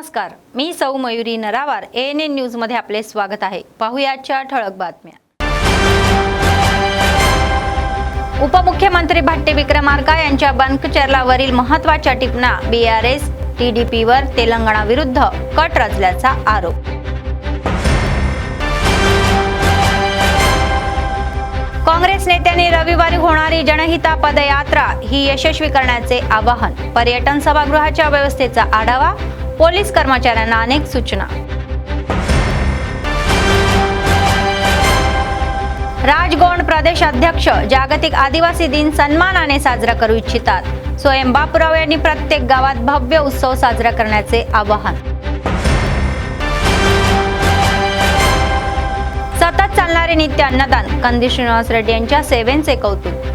नमस्कार, मी सौ Mayuri नरावार ANN news मध्ये आपले स्वागत आहे। पाहुयाच्या ठळक बातम्या। उपमुख्यमंत्री भट्टी विक्रमार्का यांच्या बनकचरलावरील महत्त्वाच्या टिपणा BRS TDP वर तेलंगणा विरुद्ध कट रचल्याचा आरोप। काँग्रेस नेत्यांनी रविवारी होणारी जनहिता पदयात्रा ही यशस्वी करण्याचे आवाहन। पर्यटन सभागृहाच्या व्यवस्थेचा आढावा, पोलीस कर्मचाऱ्यांना अनेक सूचना। राजगोंड प्रदेश अध्यक्ष जागतिक आदिवासी दिन सन्मानाने साजरा करू इच्छितात। स्वयं बापूराव यांनी प्रत्येक गावात भव्य उत्सव साजरा करण्याचे आवाहन। सतत चालणारे नित्य अन्नदान, कंदी श्रीनिवास रेड्डी यांच्या सेवेचे कौतुक।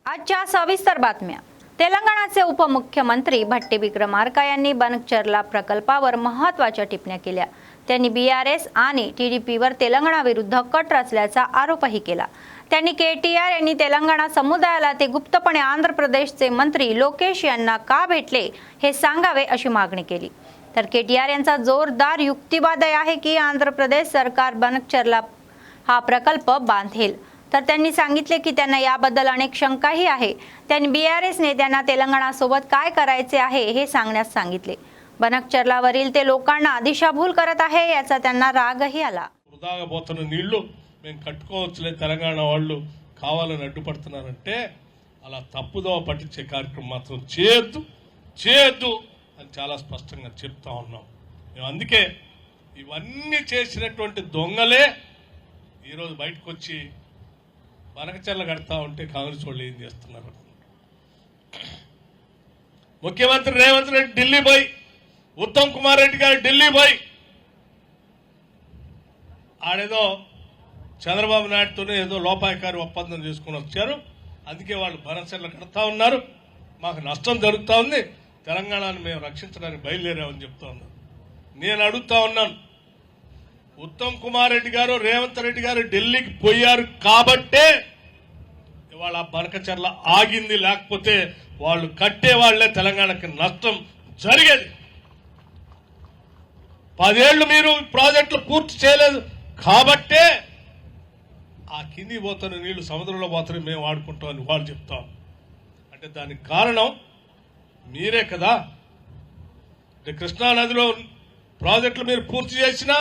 आजच्या सविस्तर बातम्या। तेलंगणाचे उपमुख्यमंत्री भट्टी विक्रमार्का यांनी बनकचरला प्रकल्पावर महत्त्वाच्या टिप्पण्या केल्या। त्यांनी BRS आणि TDP वर तेलंगणा विरुद्ध कट रचल्याचा आरोपही केला। त्यांनी KTR यांनी तेलंगणा समुदायाला ते गुप्तपणे आंध्र प्रदेशचे मंत्री लोकेश यांना का भेटले हे सांगावे अशी मागणी केली। तर KTR यांचा जोरदार युक्तिवाद आहे की आंध्र प्रदेश सरकार बनकचरला हा प्रकल्प बांधेल। तर त्यांनी सांगितले की त्यांना याबद्दल अनेक शंकाही आहे। त्यांनी BRS नेत्यांना तेलंगणा सोबत काय करायचे आहे हे सांगण्यास सांगितले। बनकचरलावरील ते लोकांना दिशाभूल करत आहे याचा त्यांना रागही आला। వృధాగా నీళ్లు మేము కట్టుకోవచ్చులే తెలంగాణ వాళ్ళు కావాలని అడ్డుపడుతున్నారంటే అలా తప్పుదోవ పట్టించే కార్యక్రమం మాత్రం చేయొద్దు అని చాలా స్పష్టంగా చెప్తా ఉన్నాం। మేము అందుకే ఇవన్నీ చేసినటువంటి దొంగలే ఈరోజు బయటకు వచ్చి బనకచర్ల కడతా ఉంటే కాంగ్రెస్ వాళ్ళు ఏం చేస్తున్నారు। ముఖ్యమంత్రి రేవంత్ రెడ్డి ఢిల్లీ పోయి, ఉత్తమ్ కుమార్ రెడ్డి గారు ఢిల్లీ పోయి ఆడేదో చంద్రబాబు నాయుడుతోనే ఏదో లోపాయకారి ఒప్పందం చేసుకుని వచ్చారు। అందుకే వాళ్ళు బనకచర్ల కడతా ఉన్నారు, మాకు నష్టం జరుగుతూ ఉంది, తెలంగాణను మేము రక్షించడానికి బయలుదేరామని చెప్తా ఉన్నారు। నేను అడుగుతా ఉన్నాను, ఉత్తమ్ కుమార్ రెడ్డి గారు రేవంత్ రెడ్డి గారు ఢిల్లీకి పోయారు కాబట్టే ఇవాళ బనకచర్ల ఆగింది, లేకపోతే వాళ్ళు కట్టే వాళ్లే తెలంగాణకి నష్టం జరిగేది। 10 ఏళ్లు మీరు ప్రాజెక్టులు పూర్తి చేయలేదు కాబట్టే ఆ కింది పోతున్న నీళ్లు సముద్రంలో పోతున్న మేము వాడుకుంటామని వాళ్ళు చెప్తాం। అంటే దానికి కారణం మీరే కదా। కృష్ణా నదిలో ప్రాజెక్టులు మీరు పూర్తి చేసినా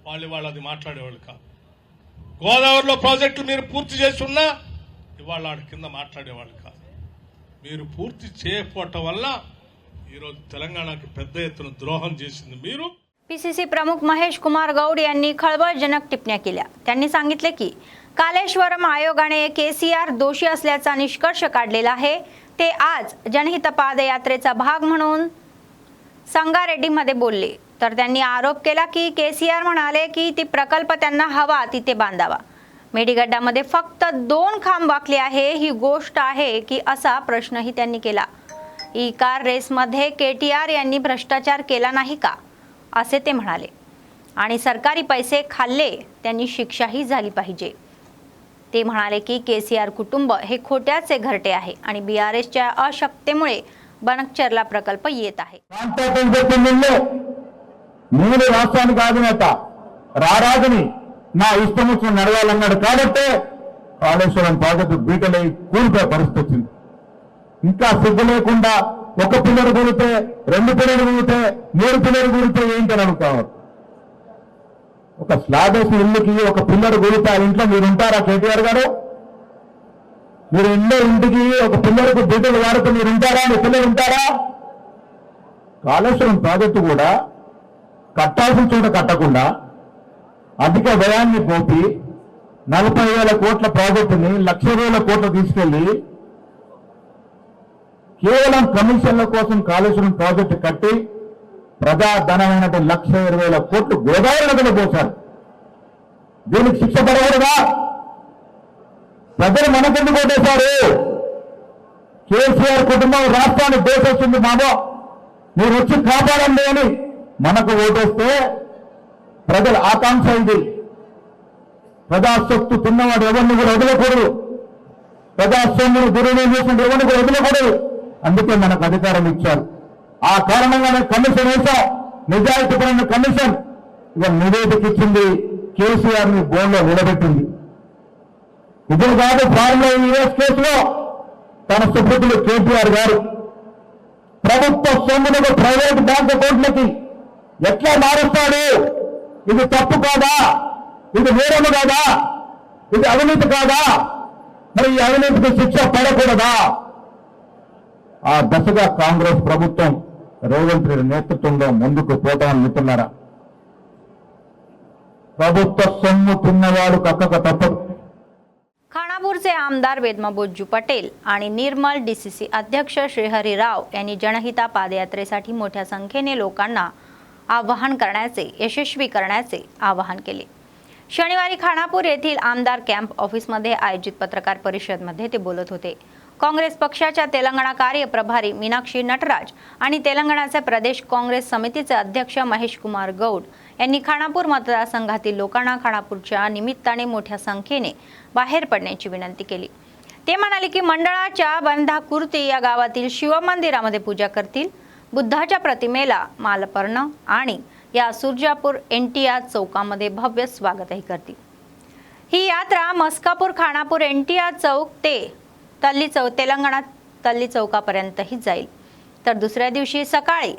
వాళ్ళు అది మాట్లాడేవాళ్ళు కాదు। గోదావరిలో ప్రాజెక్టులు మీరు పూర్తి చేసి ఉన్నా ఇవాళ ఆడ కింద మాట్లాడేవాళ్ళు కాదు। మీరు పూర్తి చేయకపోవటం వల్ల ఈరోజు తెలంగాణకి పెద్ద ఎత్తున द्रोहन చేసింది మీరు। PCC प्रमुख महेश कुमार गौड यांनी खळबळजनक टिप्पण्या केल्या। त्यांनी सांगितले की कालेश्वरम आयोगाने KCR दोषी असल्याचा निष्कर्ष काढलेला आहे। ते आज जनहित पदयात्रेचा भाग म्हणून संगारेड्डीमध्ये बोलले। तर त्यांनी आरोप केला की KCR म्हणाले की ती प्रकल्प त्यांना हवा तिथे बांधावा। मेडीगड्डामध्ये फक्त 2 खांब वाकले आहे, ही गोष्ट आहे की असा प्रश्नही त्यांनी केला। कार रेसमध्ये KTR यांनी भ्रष्टाचार केला नाही का असे ते म्हणाले आणि सरकारी पैसे खाल्ले त्यांनी शिक्षाही झाली पाहिजे। ते म्हणाले की KCR कुटुंब हे खोट्याचे घरटे आहे आणि BRSच्या अशक्ततेमुळे बनकचर्ला प्रकल्प येत आहे। నేను రాష్ట్రానికి అధినేత రారాజుని నా ఇష్టం వచ్చిన నడవాలన్నాడు కాబట్టి కాళేశ్వరం ప్రాజెక్టు బీటలై కూలిపోయే పరిస్థితి వచ్చింది। ఇంకా సిగ్గు లేకుండా ఒక పిల్లలు కూలితే, 2 పిల్లలు కూలితే, 3 పిల్లలు కూలితే ఏంటని అడుగుతారు। ఒక స్లాబ్ వేసి ఇల్లుకి ఒక పిల్లలు కూలితే ఆ ఇంట్లో మీరు ఉంటారా KTR గారు? మీరు ఇంటికి ఒక పిల్లలకు బీటలు వాడుతూ మీరు ఉంటారా? మీ పిల్లలు ఉంటారా? కాళేశ్వరం ప్రాజెక్టు కూడా కట్టాల్సిన చోట కట్టకుండా అధిక వ్యయాన్ని పోపి 40,000 కోట్ల ప్రాజెక్టుని 1,00,000 కోట్లు తీసుకెళ్లి కేవలం కమిషన్ల కోసం కాళేశ్వరం ప్రాజెక్టు కట్టి ప్రజాధనమైన 1,20,000 కోట్లు గోదావరి నదిలో పోశారు। దీనికి శిక్ష పడకూడదా? ప్రజలు మనకెందుకు ఓటేశారు? KCR కుటుంబం రాష్ట్రాన్ని దోషిస్తుంది, మామో మీరు వచ్చి కాపాడండి అని మనకు ఓటేస్తే ప్రజల ఆకాంక్ష ఇది। ప్రజాశక్తి తిన్నవాడు ఎవరిని కూడా వదలకూడదు, ప్రజాస్వామ్యం దుర్వినియోగం చేసిన ఎవరిని కూడా వదలకూడదు। అందుకే మనకు అధికారం ఇచ్చారు. ఆ కారణంగానే కమిషన్ వేశాం, నిజాయితీపరమైన కమిషన్. ఇక నివేదిక ఇచ్చింది, కేసీఆర్ ని బోన్లో నిలబెట్టింది. ఇదే కాదు, ఫార్ములా యూఎస్ కేసులో తన సుపుత్రుడు కేటీఆర్ గారు ప్రభుత్వ సొమ్మును ప్రైవేట్ బ్యాంక్ అకౌంట్లకి ఎట్లా మారుస్తాడు? ఇది తప్పు కాదా? ఇది నేరము కాదా? ఇది అవినీతి కాదా? మరి ఈ అవినీతికి శిక్ష పడకూడదా? ఆ దశగా కాంగ్రెస్ ప్రభుత్వం రేవంత్ రెడ్డి నేతృత్వంలో ముందుకు పోతామని మిత్రులారా. ప్రభుత్వ సొమ్ము తిన్నవాడు కక్కక తప్పదు. खानापूरचे आमदार वेदमाबोज्जू पटेल आणि निर्मल डीसीसी अध्यक्ष श्रीहरी राव यांनी जनहिता पादयात्रेसाठी मोठ्या संख्येने लोकांना आवाहन करण्याचे यशस्वी करण्याचे आवाहन केले. शनिवारी खानापूर येथील आमदार कॅम्प ऑफिसमध्ये आयोजित पत्रकार परिषदेमध्ये ते बोलत होते. काँग्रेस पक्षाच्या तेलंगणा कार्यप्रभारी मीनाक्षी नटराज आणि तेलंगणाचे प्रदेश काँग्रेस समितीचे अध्यक्ष महेश कुमार गौड यांनी खानापूर मतदारसंघातील लोकांना खानापूरच्या निमित्ताने मोठ्या संख्येने बाहेर पडण्याची विनंती केली. ते म्हणाले की मंडळाच्या बंधाकुर्ती या गावातील शिवमंदिरामध्ये पूजा करतील, बुद्धाच्या प्रतिमेला मालपर्ण आणि या सुरजापूर एनटीआर चौकामध्ये भव्य स्वागतही करतील. ही यात्रा मस्कापूर खानापूर एनटीआर चौक ते तेलंगणा तल्ली चौकापर्यंतही जाईल. तर दुसऱ्या दिवशी सकाळी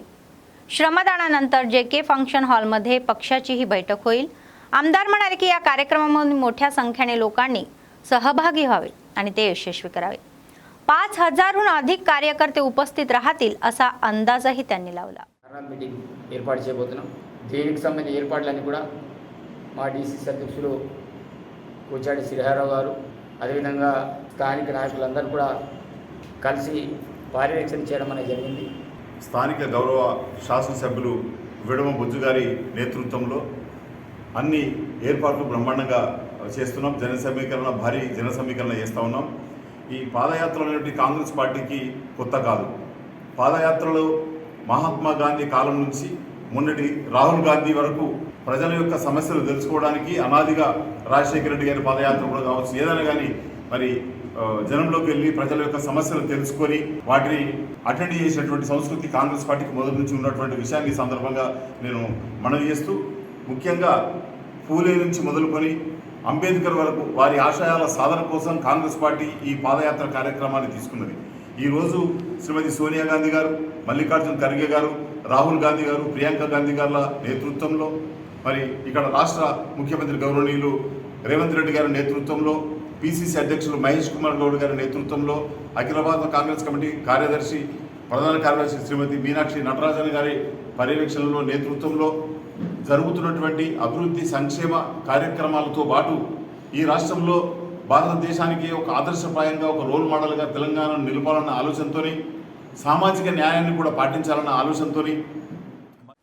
श्रमदानानंतर जेके फंक्शन हॉलमध्ये पक्षाची ही बैठक होईल. आमदार म्हणाले की या कार्यक्रमामध्ये मोठ्या संख्येने लोकांनी सहभागी व्हावे आणि ते यशस्वी करावे. 5000हून अधिक कार्यकर्ते उपस्थित राहतील असा अंदाजही त्यांनी लावला. మీటింగ్ ఏర్పాటు చేయబోతున్నాం. దీనికి సంబంధించిన ఏర్పాట్లన్నీ కూడా మా డీసీసీ అధ్యక్షులు కూచాడి శ్రీహరావు గారు అదేవిధంగా స్థానిక నాయకులందరూ కూడా కలిసి పర్యవేక్షణ చేయడం అనేది జరిగింది. స్థానిక గౌరవ శాసనసభ్యులు విడమ బొజ్జు గారి నేతృత్వంలో అన్ని ఏర్పాట్లు బ్రహ్మాండంగా చేస్తున్నాం. భారీ జన సమీకరణ చేస్తూ ఉన్నాం. ఈ పాదయాత్రలు అనేటువంటి కాంగ్రెస్ పార్టీకి కొత్త కాదు. పాదయాత్రలో మహాత్మా గాంధీ కాలం నుంచి మొన్నటి రాహుల్ గాంధీ వరకు ప్రజల యొక్క సమస్యలు తెలుసుకోవడానికి అనాదిగా రాజశేఖర రెడ్డి గారి పాదయాత్ర కూడా కావచ్చు, ఏదైనా కానీ మరి జనంలోకి వెళ్ళి ప్రజల యొక్క సమస్యలు తెలుసుకొని వాటిని అటెండ్ చేసినటువంటి సంస్కృతి కాంగ్రెస్ పార్టీకి మొదటి నుంచి ఉన్నటువంటి విషయాన్ని ఈ సందర్భంగా నేను మనవి చేస్తూ, ముఖ్యంగా పూలే నుంచి మొదలుకొని అంబేద్కర్ వరకు వారి ఆశయాల సాధన కోసం కాంగ్రెస్ పార్టీ ఈ పాదయాత్ర కార్యక్రమాన్ని తీసుకున్నది. ఈరోజు శ్రీమతి సోనియా గాంధీ గారు, మల్లికార్జున్ ఖర్గే గారు, రాహుల్ గాంధీ గారు, ప్రియాంక గాంధీ గారుల నేతృత్వంలో, మరి ఇక్కడ రాష్ట్ర ముఖ్యమంత్రి గౌరవనీయులు రేవంత్ రెడ్డి గారి నేతృత్వంలో, పిసిసి అధ్యక్షులు మహేష్ కుమార్ గౌడ్ గారి నేతృత్వంలో, అఖిల భారత కాంగ్రెస్ కమిటీ కార్యదర్శి ప్రధాన కార్యదర్శి శ్రీమతి మీనాక్షి నటరాజన్ గారి పర్యవేక్షణలో నేతృత్వంలో జరుగుతున్నటువంటి అభివృద్ధి సంక్షేమ కార్యక్రమాలతో పాటు ఈ రాష్ట్రంలో భారతదేశానికి ఒక ఆదర్శప్రాయంగా ఒక రోల్ మోడల్గా తెలంగాణను నిలపాలన్న ఆలోచనతోని, सामाजिक न्यायाన్ని కూడా పాటించాలన్న ఆలోచనతోని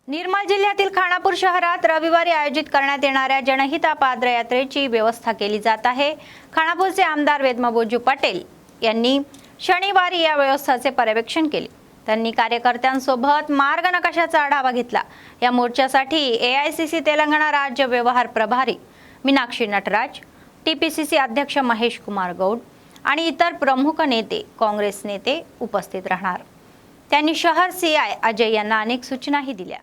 निर्मल जिल्ह्यातील खानापूर शहरात रविवारी आयोजित करण्यात येणाऱ्या जनहिता पादयात्रेची व्यवस्था केली जात आहे. खानापूरचे आमदार वेदमाबोज्जू पटेल यांनी शनिवारी या व्यवस्थेचे पर्यवेक्षण केले. त्यांनी कार्यकर्त्यांसोबत मार्ग नकाशाचा आढावा घेतला. या मोर्चासाठी एआयसीसी तेलंगणा राज्य व्यवहार प्रभारी मीनाक्षी नटराज, टीपीसीसी अध्यक्ष महेश कुमार गौड आणि इतर प्रमुख नेते काँग्रेस नेते उपस्थित राहणार. त्यांनी शहर सीआय अजय यांना अनेक सूचनाही दिल्या.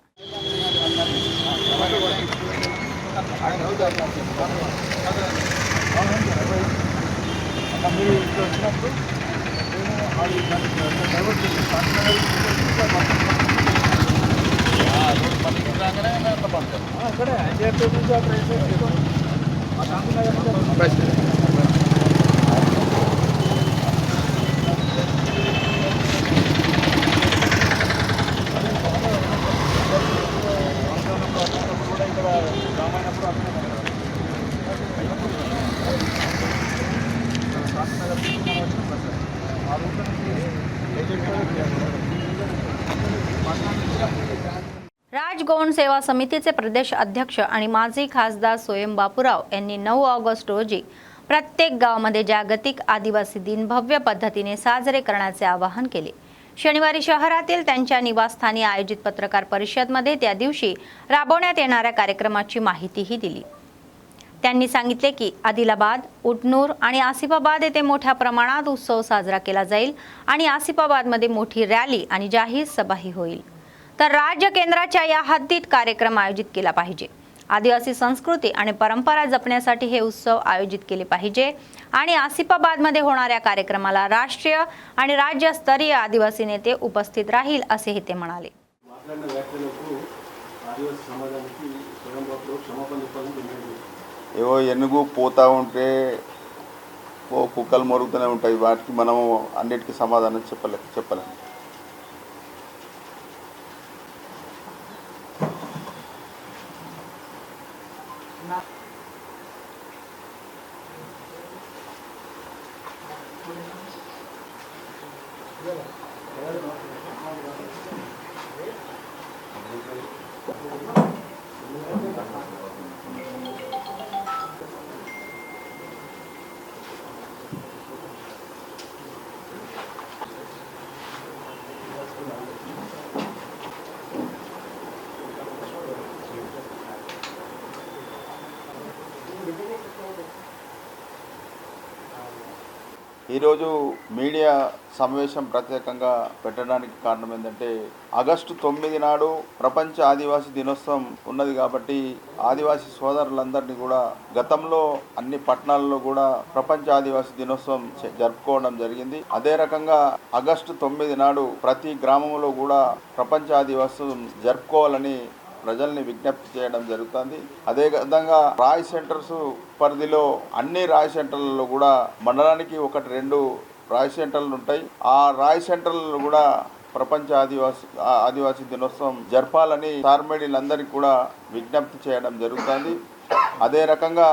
राजगौंड सेवा समितीचे प्रदेश अध्यक्ष आणि माजी खासदार सोयम बापूराव यांनी 9 ऑगस्ट रोजी प्रत्येक गावामध्ये जागतिक आदिवासी दिन भव्य पद्धतीने साजरे करण्याचे आवाहन केले. शनिवारी शहरातील त्यांच्या निवासस्थानी आयोजित पत्रकार परिषदेमध्ये त्या दिवशी राबवण्यात येणाऱ्या कार्यक्रमाची माहितीही दिली. त्यांनी सांगितले की आदिलाबाद, उटनूर आणि आसिफाबाद येथे मोठ्या प्रमाणात उत्सव साजरा केला जाईल आणि आसिफाबादमध्ये मोठी रॅली आणि जाहीर सभाही होईल. तर राज्य केंद्राच्या या हद्दीत कार्यक्रम आयोजित केला पाहिजे. आदिवासी संस्कृती आणि परंपरा जपण्यासाठी हे उत्सव आयोजित केले पाहिजे आणि आसिफाबादमध्ये होणाऱ्या कार्यक्रमाला राष्ट्रीय आणि राज्यस्तरीय आदिवासी नेते उपस्थित राहील असेही ते म्हणाले. మాట్లాడిన వ్యాఖ్యలకు ఆదివాసీ సమాజానికి స్వయంలో క్షమాపణ చెప్పాలని డిమాండ్ చేశారు. ఏవో ఎనుగు పోతూ ఉంటే ఓ కుక్కలు మరుగుతూనే ఉంటాయి. వాటికి మనం అన్నిటికీ సమాధానం చెప్పలేము. ఈరోజు మీడియా సమావేశం ప్రత్యేకంగా పెట్టడానికి కారణం ఏంటంటే ఆగస్టు 9 నాడు ప్రపంచ ఆదివాసీ దినోత్సవం ఉన్నది కాబట్టి ఆదివాసీ సోదరులందరినీ కూడా గతంలో అన్ని పట్టణాల్లో కూడా ప్రపంచ ఆదివాసీ దినోత్సవం జరుపుకోవడం జరిగింది. అదే రకంగా ఆగస్టు 9 నాడు ప్రతి గ్రామంలో కూడా ప్రపంచ ఆదివాసం జరుపుకోవాలని ప్రజల్ని విజ్ఞప్తి చేయడం జరుగుతుంది. అదే విధంగా రాయ్ సెంటర్స్ పరిధిలో అన్ని రాయ్ సెంటర్లలో కూడా మండలానికి 1-2 రాయ్ సెంటర్లు ఉంటాయి. ఆ రాయ్ సెంటర్లలో కూడా ప్రపంచ ఆదివాసీ దినోత్సవం జరపాలని సార్మేడీలందరికీ కూడా విజ్ఞప్తి చేయడం జరుగుతుంది. అదే రకంగా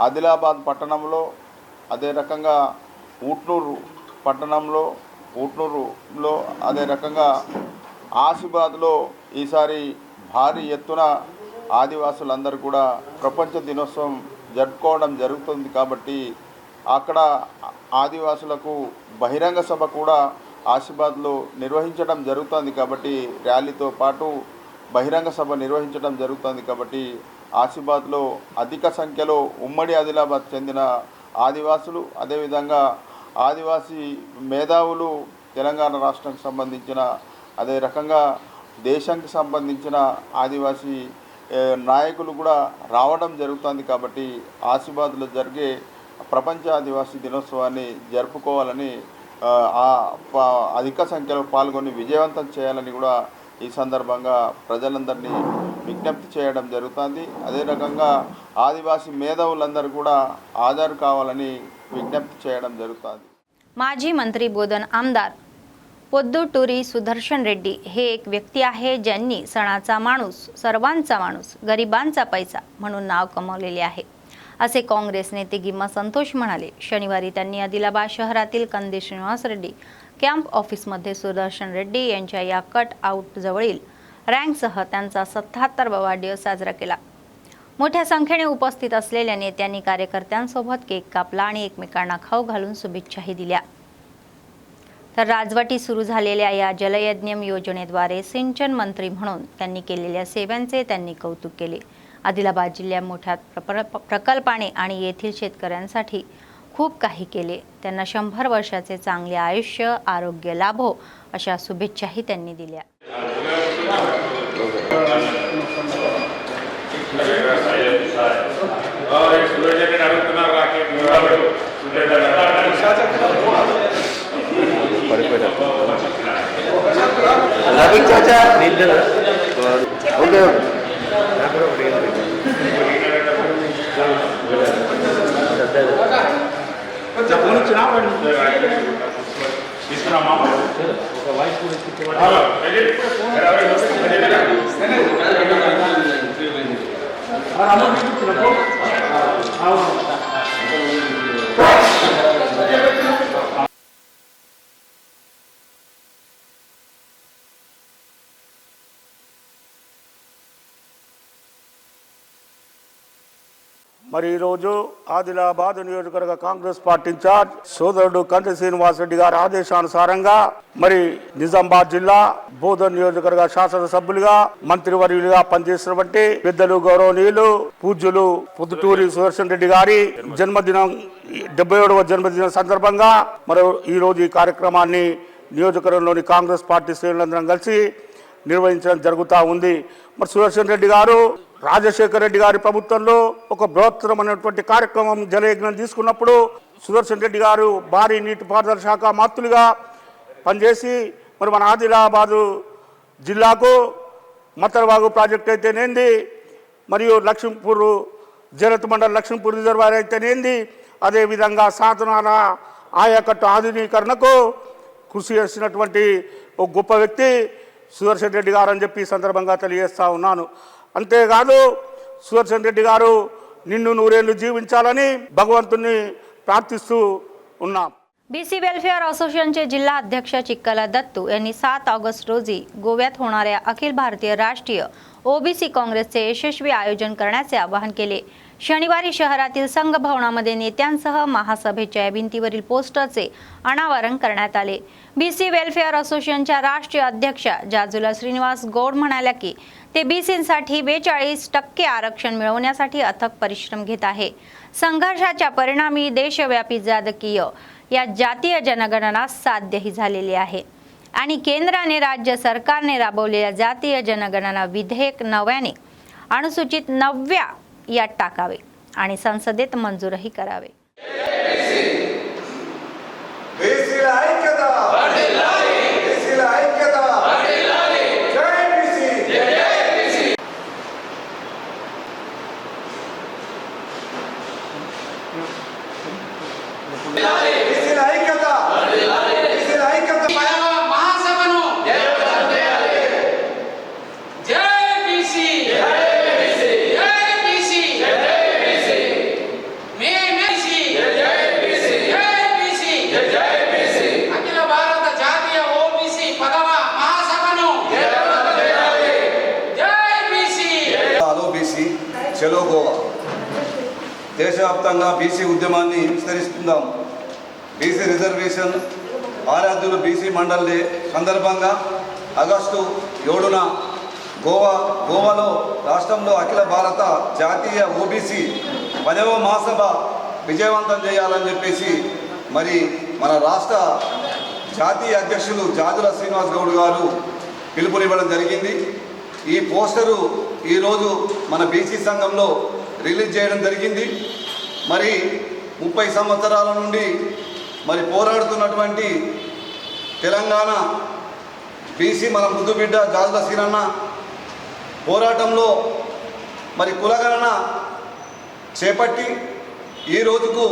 ఆదిలాబాద్ పట్టణంలో, అదే రకంగా ఊట్నూరు పట్టణంలో, ఊట్నూరులో, అదే రకంగా ఆసిఫాబాద్లో ఈసారి భారీ ఎత్తున ఆదివాసులందరూ కూడా ప్రపంచ దినోత్సవం జరుపుకోవడం జరుగుతుంది. కాబట్టి అక్కడ ఆదివాసులకు బహిరంగ సభ కూడా ఆసిఫాబాద్లో నిర్వహించడం జరుగుతుంది. కాబట్టి ర్యాలీతో పాటు బహిరంగ సభ నిర్వహించడం జరుగుతుంది. కాబట్టి ఆసిఫాబాద్లో అధిక సంఖ్యలో ఉమ్మడి ఆదిలాబాద్ చెందిన ఆదివాసులు, అదేవిధంగా ఆదివాసీ మేధావులు, తెలంగాణ రాష్ట్రానికి సంబంధించిన, అదే రకంగా దేశానికి సంబంధించిన ఆదివాసీ నాయకులు కూడా రావడం జరుగుతుంది. కాబట్టి ఆసిఫాబాద్లో జరిగే ప్రపంచ ఆదివాసీ దినోత్సవాన్ని జరుపుకోవాలని, అధిక సంఖ్యలో పాల్గొని విజయవంతం చేయాలని కూడా ఈ సందర్భంగా ప్రజలందరినీ విజ్ఞప్తి చేయడం జరుగుతుంది. అదే రకంగా ఆదివాసీ మేధావులందరూ కూడా హాజరు కావాలని విజ్ఞప్తి చేయడం జరుగుతుంది. माजी मंत्री बोधन आमदार पोद्दुटूरी सुदर्शन रेड्डी हे एक व्यक्ती आहे ज्यांनी सणाचा माणूस, सर्वांचा माणूस, गरिबांचा पैसा म्हणून नाव कमावलेले आहे असे काँग्रेस नेते गिम्मा संतोष म्हणाले. शनिवारी त्यांनी आदिलाबाद शहरातील कंदी श्रीनिवास रेड्डी कॅम्प ऑफिसमध्ये सुदर्शन रेड्डी यांच्या या कट आउट जवळील रँकसह त्यांचा 77वा वाढदिवस साजरा केला. मोठ्या संख्येने उपस्थित असलेल्या नेत्यांनी कार्यकर्त्यांसोबत केक कापला आणि एकमेकांना खाऊ घालून शुभेच्छाही दिल्या. तर राजवटी सुरू झालेल्या या जलयज्ञम योजनेद्वारे सिंचन मंत्री म्हणून त्यांनी केलेल्या सेवांचे त्यांनी कौतुक केले. आदिलाबाद जिल्ह्यात मोठ्या प्रकल्पाने आणि येथील शेतकऱ्यांसाठी खूप काही केले. त्यांना 100 वर्षाचे चांगले आयुष्य, आरोग्य लाभो अशा शुभेच्छाही त्यांनी दिल्या. మరి ఈరోజు ఆదిలాబాద్ నియోజకవర్గ కాంగ్రెస్ పార్టీ ఇన్ఛార్జ్ సోదరుడు కంటి శ్రీనివాసరెడ్డి గారి ఆదేశానుసారంగా మరి నిజామాబాద్ జిల్లా బోధన్ నియోజకవర్గ శాసనసభ్యులుగా మంత్రివర్యులుగా పనిచేసినటువంటి పెద్దలు గౌరవనీయులు పూజ్యులు పొద్దుటూరి సుదర్శన్ రెడ్డి గారి జన్మదినం 77వ జన్మదినం సందర్భంగా మరి ఈరోజు ఈ కార్యక్రమాన్ని నియోజకవర్గంలోని కాంగ్రెస్ పార్టీ శ్రేణులందరం కలిసి నిర్వహించడం జరుగుతూ ఉంది. మరి సుదర్శన్ రెడ్డి గారు రాజశేఖర రెడ్డి గారి ప్రభుత్వంలో ఒక బృహత్తరమైనటువంటి కార్యక్రమం జలయజ్ఞం తీసుకున్నప్పుడు సుదర్శన్ రెడ్డి గారు భారీ నీటిపారుదల శాఖ మంత్రులుగా పనిచేసి మరి మన ఆదిలాబాదు జిల్లాకు మత్తరవాగు ప్రాజెక్ట్ అయితేనేంది, మరియు లక్ష్మీపూర్ జలత్ మండల్ లక్ష్మీపూర్ రిజర్వాయర్ అయితేనేంది, అదేవిధంగా సాధనాల ఆయకట్టు ఆధునీకరణకు కృషి చేసినటువంటి ఒక గొప్ప వ్యక్తి సుదర్శన్ రెడ్డి గారు అని చెప్పి ఈ సందర్భంగా తెలియజేస్తా ఉన్నాను. అంతేకాదు సుదర్శన్ రెడ్డి గారు నిన్ను నూరేళ్లు జీవించాలని భగవంతుని प्रार्थिस्तू ఉన్నాం. बीसी वेलफेअर असोसिएशनचे जिल्हा अध्यक्ष चिक्कला दत्तू यांनी 7 ऑगस्ट रोजी गोव्यात होणाऱ्या अखिल भारतीय राष्ट्रीय ओबीसी काँग्रेसचे यशस्वी आयोजन करण्याचे आवाहन केले. शनिवारी शहरातील संघ भवनामध्ये नेत्यांसह महासभेच्या भिंतीवरील पोस्टरचे अनावरण करण्यात आले. बीसी वेलफेअर असोसिएशनच्या राष्ट्रीय अध्यक्षा जाजुला श्रीनिवास गौड म्हणाल्या की ते बीसींसाठी 42% आरक्षण मिळवण्यासाठी अथक परिश्रम घेत आहे. संघर्षाच्या परिणामी देशव्यापी राजकीय या जातीय जनगणना साध्यही झालेली आहे आणि केंद्राने राज्य सरकारने राबवलेल्या जातीय जनगणना विधेयक नव्याने अनुसूचित 9 यात टाकावे आणि संसदेत मंजूरही करावे. చలో గోవా దేశవ్యాప్తంగా బీసీ ఉద్యమాన్ని విస్తరిస్తుందాం. బీసీ రిజర్వేషన్ ఆరాధ్యులు బీసీ మండల్ డే సందర్భంగా ఆగస్టు 7న గోవాలో రాష్ట్రంలో అఖిల భారత జాతీయ ఓబీసీ 10వ మహాసభ విజయవంతం చేయాలని చెప్పేసి మరి మన రాష్ట్ర జాతీయ అధ్యక్షులు జాజుల శ్రీనివాస్ గౌడ్ గారు పిలుపునివ్వడం జరిగింది. ఈ పోస్టరు ఈరోజు మన బీసీ సంఘంలో రిలీజ్ చేయడం జరిగింది. మరి 30 సంవత్సరాల నుండి మరి పోరాడుతున్నటువంటి తెలంగాణ బీసీ మన ముద్దు బిడ్డ జాజుల శ్రీనన్న పోరాటంలో మరి కులగణన చేపట్టి ఈ రోజుకు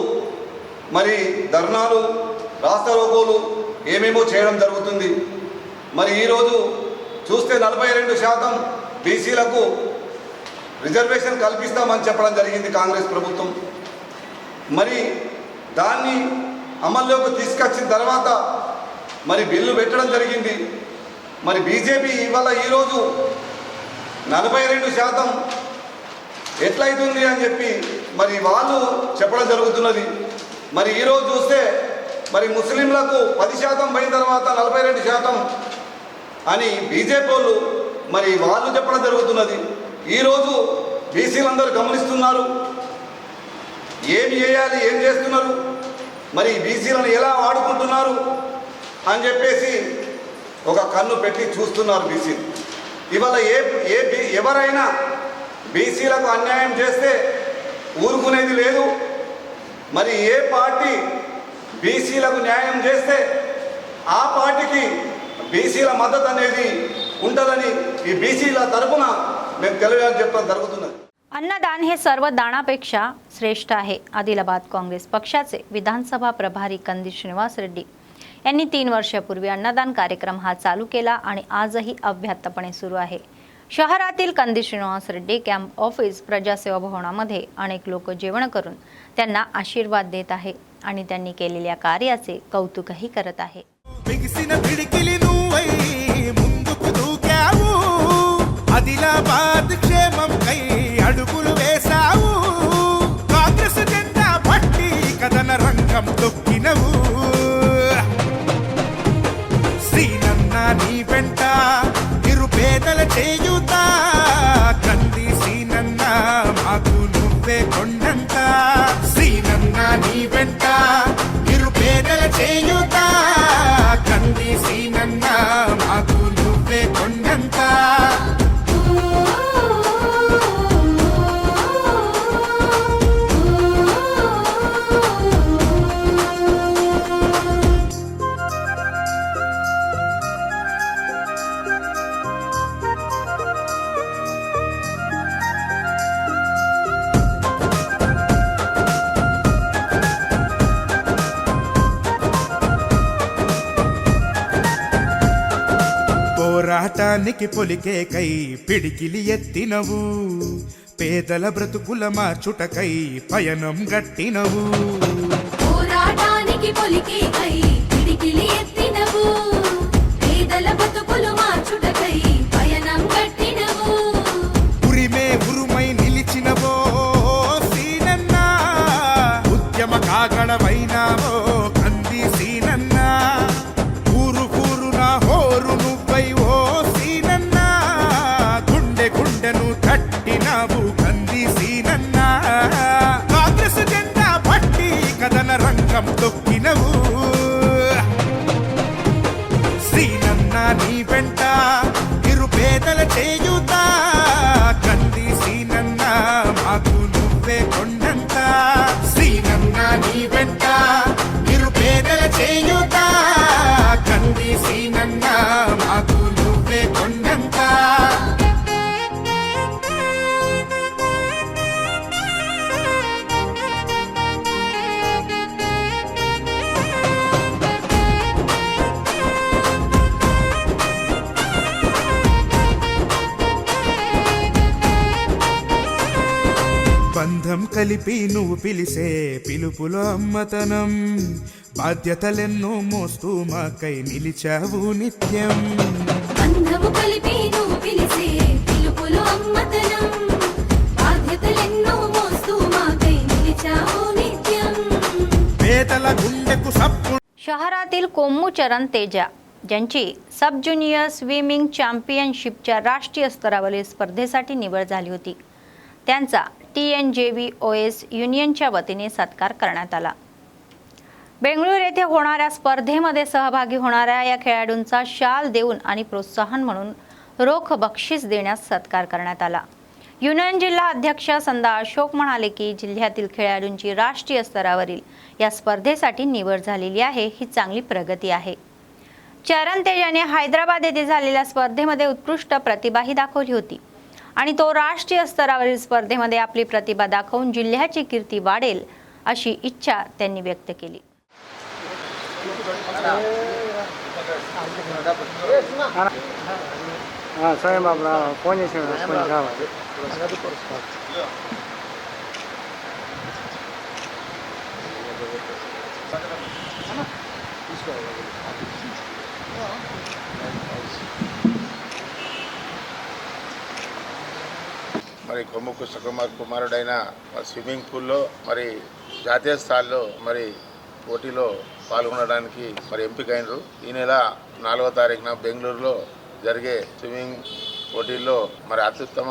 మరి ధర్నాలు రాస్తారోకోలు ఏమేమో చేయడం జరుగుతుంది. మరి ఈరోజు చూస్తే 42% బీసీలకు రిజర్వేషన్ కల్పిస్తామని చెప్పడం జరిగింది కాంగ్రెస్ ప్రభుత్వం. మరి దాన్ని అమల్లోకి తీసుకొచ్చిన తర్వాత మరి బిల్లు పెట్టడం జరిగింది. మరి బీజేపీ ఇవాళ ఈరోజు 42% ఎట్లయితుంది అని చెప్పి మరి వాళ్ళు చెప్పడం జరుగుతున్నది. మరి ఈరోజు చూస్తే మరి ముస్లింలకు 10% పోయిన తర్వాత 42% అని బీజేపీ వాళ్ళు మరి వాళ్ళు చెప్పడం జరుగుతున్నది. ఈరోజు బీసీలందరూ గమనిస్తున్నారు ఏమి చేయాలి, ఏం చేస్తున్నారు, మరి బీసీలను ఎలా వాడుకుంటున్నారు అని చెప్పేసి ఒక కన్ను పెట్టి చూస్తున్నారు బీసీ. ఇవాళ ఎవరైనా బీసీలకు అన్యాయం చేస్తే ఊరుకునేది లేదు. మరి ఏ పార్టీ బీసీలకు న్యాయం చేస్తే ఆ పార్టీకి బీసీల మద్దతు అనేది ఉంటుందని ఈ బీసీల తరఫున మేము తెలియాలని చెప్పడం జరుగుతున్నది. अन्नदान हे सर्व दानापेक्षा श्रेष्ठ आहे. आदिलाबाद काँग्रेस पक्षाचे विधानसभा प्रभारी कंदी श्रीनिवास रेड्डी यांनी 3 वर्षापूर्वी अन्नदान कार्यक्रम हा चालू केला आणि आजही अव्याहतपणे सुरू आहे. शहरातील कंदी श्रीनिवास रेड्डी कॅम्प ऑफिस प्रजासेवा भवनामध्ये अनेक लोक जेवण करून त्यांना आशीर्वाद देत आहे आणि त्यांनी केलेल्या कार्याचे कौतुकही करत आहे. ఆదిలాబాద్ క్షేమం కై అడుగులు వేసావు. దొక్కినవు సీనన్న నీ వెంట నిరుపేదల చేయుతా కంది సీనన్న మాకు నువ్వే కొండంత సీనన్న నీ వెంట నిరుపేదల చేయుతా కంది సీనన్న మాకు నువ్వే కొండంత పోరాటానికి పొలికేకై పిడికిలి ఎత్తినవు పేదల బ్రతుకుల మార్చుటకై పయనం గట్టినవు పోరాటానికి పొలికేకై పిడికిలి ఎత్తినవు పేదల బ్రతుకులు మార్చుటకై పయనం గట్టినవు ఉరిమే ఉరుమై నిలిచినవో సీనన్న ఉద్యమ కాగడవైనావో కంది సీనన్న ఊరు ఊరున హోరు నువ్వై ఓ సీనన్న గుండె గుండెను తట్టినావు కంది సీనన్న కాంగ్రెస్ జెండా పట్టి కథన రంగం తొక్కినవు సీనన్న నీ వెంట నిరుపేదల చేయుతా కంది సీనన్న మాకు నువ్వే కొండంత సీనన్న నీ వెంట నిరుపేదల చేయుతా కంది సీనన్న మాకు నువ్వే కొండంత బంధం కలిపి నువ్వు పిలిసే పిలుపులో అమ్మతనం బాధ్యతలెన్నో మోస్తూ మాకై నిలిచావు నిత్యం బంధము కలిపి నువ్వు పిలిసే పిలుపులు అమ్మతనం బాధ్యతలెన్నో మోస్తూ మాకై నిలిచావు नित्यम పేదల గుండెకు సప్పుడు शहरातील कोम्मू चरण तेजा ज्यांची सब ज्युनियर स्विमिंग चॅम्पियनशिपच्या राष्ट्रीय स्तरावरील स्पर्धेसाठी निवड झाली होती त्यांचा TNJVOS युनियनच्या वतीने सत्कार करण्यात आला। बेंगळूर येथे होणाऱ्या स्पर्धेमध्ये सहभागी होणाऱ्या या खेळाडूंचा शाल देऊन आणि प्रोत्साहन म्हणून रोख बक्षीस देण्यास सत्कार करण्यात आला। युनियन जिल्हा अध्यक्ष संदा अशोक म्हणाले की जिल्ह्यातील खेळाडूंची राष्ट्रीय स्तरावरील या स्पर्धेसाठी निवड झालेली आहे ही चांगली प्रगती आहे। चरण तेजाने हैदराबाद येथे झालेल्या स्पर्धेमध्ये उत्कृष्ट प्रतिभाही दाखवली होती आणि तो राष्ट्रीय स्तरावरील स्पर्धेमध्ये आपली प्रतिभा दाखवून जिल्ह्याची कीर्ती वाढेल अशी इच्छा त्यांनी व्यक्त केली। మరి కొమ్ము కుమారుడైన స్విమ్మింగ్ పూల్లో మరి జాతీయ స్థాయిలో మరి పోటీలో పాల్గొనడానికి మరి ఎంపికైనరు। ఈ నెల 4వ తారీఖున బెంగళూరులో జరిగే స్విమ్మింగ్ పోటీల్లో మరి అత్యుత్తమ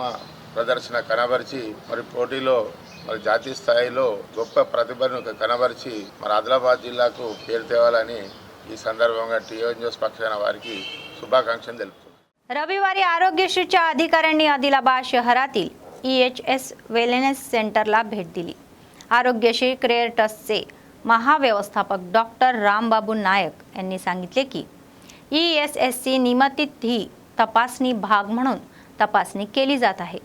ప్రదర్శన కనబరిచి మరి పోటీలో మరి జాతీయ స్థాయిలో గొప్ప ప్రతిభను కనబరిచి మరి ఆదిలాబాద్ జిల్లాకు పేరు తేవాలని ఈ సందర్భంగా టీఎన్జిఓస్ పక్షాన వారికి శుభాకాంక్షలు తెలుపుతున్నాను। रविवारी आरोग्यश्रीच्या अधिकाऱ्यांनी आदिलाबाद शहरातील EHS वेलनेस सेंटरला भेट दिली। आरोग्यश्री केअर ट्रस्टचे महाव्यवस्थापक डॉक्टर रामबाबू नायक यांनी सांगितले की ESSC नियमित ही तपासणी भाग म्हणून तपासणी केली जात आहे।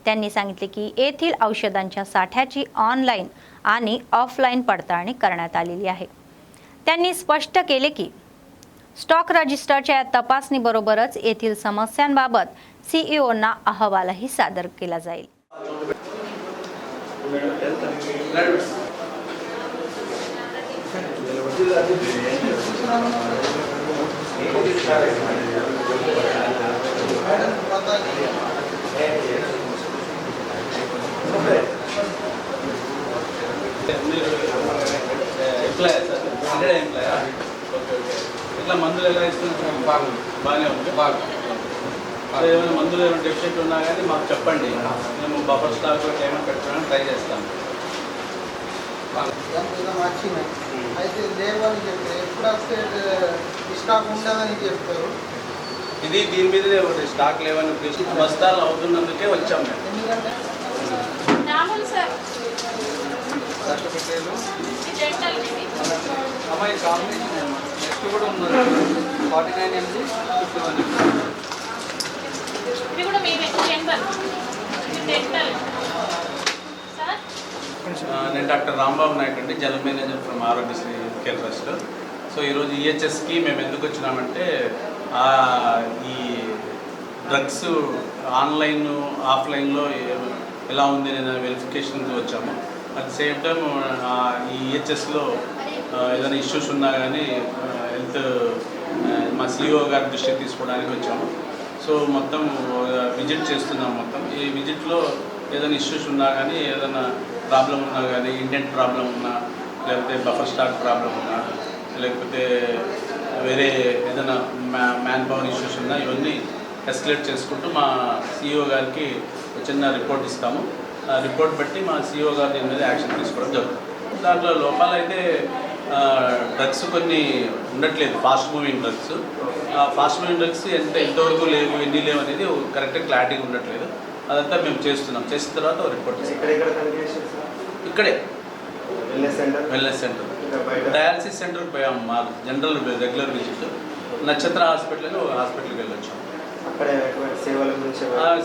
त्यांनी सांगितले की येथील औषधांच्या साठ्याची ऑनलाईन आणि ऑफलाईन पडताळणी करण्यात आलेली आहे। त्यांनी स्पष्ट केले की स्टॉक रजिस्टरच्या या तपासणीबरोबरच येथील समस्यांबाबत सीईओंना अहवालही सादर केला जाईल। ఎట్లా స్టాండర్డ్ ఎంప్లాయా? Okay okay. ఇట్లా మందులు ఎలా ఇస్తున్నారు? బాగానే ఉంది. సో ఏమైనా మందులు ఏమైనా డెఫిషియెంట్ ఉన్నా కానీ మాకు చెప్పండి, మేము బఫర్ స్టాక్ ఏమైనా పెట్టడానికి ట్రై చేస్తాం. అయితే లేవని చెప్తే ఎప్పుడు వస్తే స్టాక్ ఉండదని చెప్తారు. ఇది దీని మీదనే ఒకటి స్టాక్ లేవని బస్తాలు అవుతున్నందుకే వచ్చాం మేము. ఎందుకంటే అమ్మాయి కాంబినేషన్ నెక్స్ట్ కూడా ఉన్నది 49 ఎంజీ 51. నేను డాక్టర్ రాంబాబు నాయక్ అండి, general manager from Aarogyasri care trust. So ఈరోజు ఈహెచ్ఎస్కి మేము ఎందుకు వచ్చినామంటే ఈ డ్రగ్స్ ఆన్లైన్ ఆఫ్లైన్లో ఎలా ఉంది నేను వెరిఫికేషన్కి వచ్చాము. అట్ ది సేమ్ టైం ఈ ఈహెచ్ఎస్లో ఏదైనా ఇష్యూస్ ఉన్నా కానీ హెల్త్ మా సిఇఓ గారి దృష్టికి తీసుకోవడానికి వచ్చాము. సో మొత్తం విజిట్ చేస్తున్నాం. మొత్తం ఈ విజిట్లో ఏదైనా ఇష్యూస్ ఉన్నా కానీ, ఏదైనా ప్రాబ్లం ఉన్నా కానీ, ఇండెంట్ ప్రాబ్లం ఉన్నా, లేకపోతే బఫర్ స్టాక్ ప్రాబ్లం ఉన్నా, లేకపోతే వేరే ఏదైనా మ్యాన్ పవర్ ఇష్యూస్ ఉన్నా ఇవన్నీ ఎస్కలేట్ చేసుకుంటూ మా సిఇఓ గారికి చిన్న రిపోర్ట్ ఇస్తాము. ఆ రిపోర్ట్ బట్టి మా సిఇఓ గారు దీని మీద యాక్షన్ తీసుకోవడం జరుగుతుంది. దాంట్లో లోపాలు అయితే డ్రగ్స్ కొన్ని ఉండట్లేదు, fast moving drugs. Fast moving drugs ఎంతవరకు లేవు, ఎన్ని లేవు అనేది కరెక్ట్గా క్లారిటీగా ఉండట్లేదు. అదంతా మేము చేస్తున్నాం. చేసిన తర్వాత రిపోర్ట్ ఇక్కడే వెల్నెస్ సెంటర్, డయాలసిస్ సెంటర్కి పోయాము. మా జనరల్ రెగ్యులర్ విజిట్ నక్షత్ర హాస్పిటల్కి వెళ్ళొచ్చాము.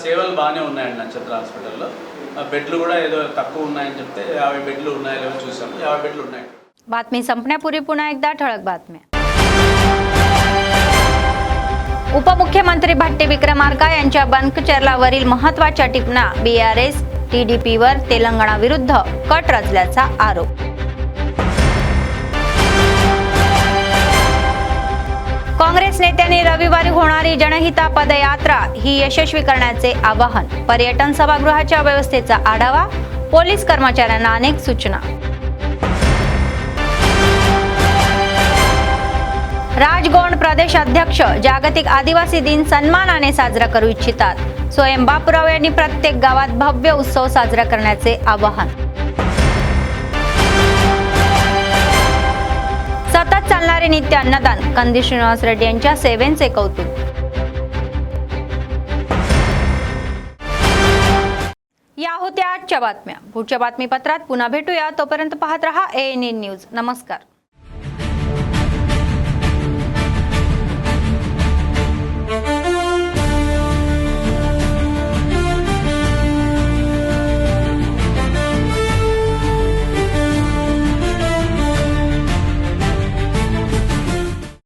సేవలు బాగానే ఉన్నాయండి నక్షత్ర హాస్పిటల్లో. బెడ్లు కూడా ఏదో तक्कू ఉన్నాయని చెప్తే 50 బెడ్లు ఉన్నాయో లేవో చూసాము. 50 बెడ్లు ఉన్నాయి. बातमी संपण्यापूर्वी पुन्हा एकदा ठळक बातम्या. उपमुख्यमंत्री भट्टी विक्रमार्का यांच्या बनकचर्लावरील महत्त्वाच्या टिपणा बीआरएस टीडीपीवर तेलंगणा विरुद्ध कट रचल्याचा आरोप. काँग्रेस नेत्यांनी रविवारी होणारी जनहिता पदयात्रा ही यशस्वी करण्याचे आवाहन. पर्यटन सभागृहाच्या व्यवस्थेचा आढावा. पोलीस कर्मचाऱ्यांना अनेक सूचना. राजगोंड प्रदेश अध्यक्ष जागतिक आदिवासी दिन सन्मानाने साजरा करू इच्छितात. स्वयं बापूराव यांनी प्रत्येक गावात भव्य उत्सव साजरा करण्याचे आवाहन. सतत चालणारे नित्य अन्नदान. कंदी श्रीनिवास रेड्डी यांच्या सेवेचे कौतुक. या होत्या आजच्या बातम्या. पुढच्या बातमीपत्रात पुन्हा भेटूया. तोपर्यंत पाहत रहा ANN न्यूज. नमस्कार.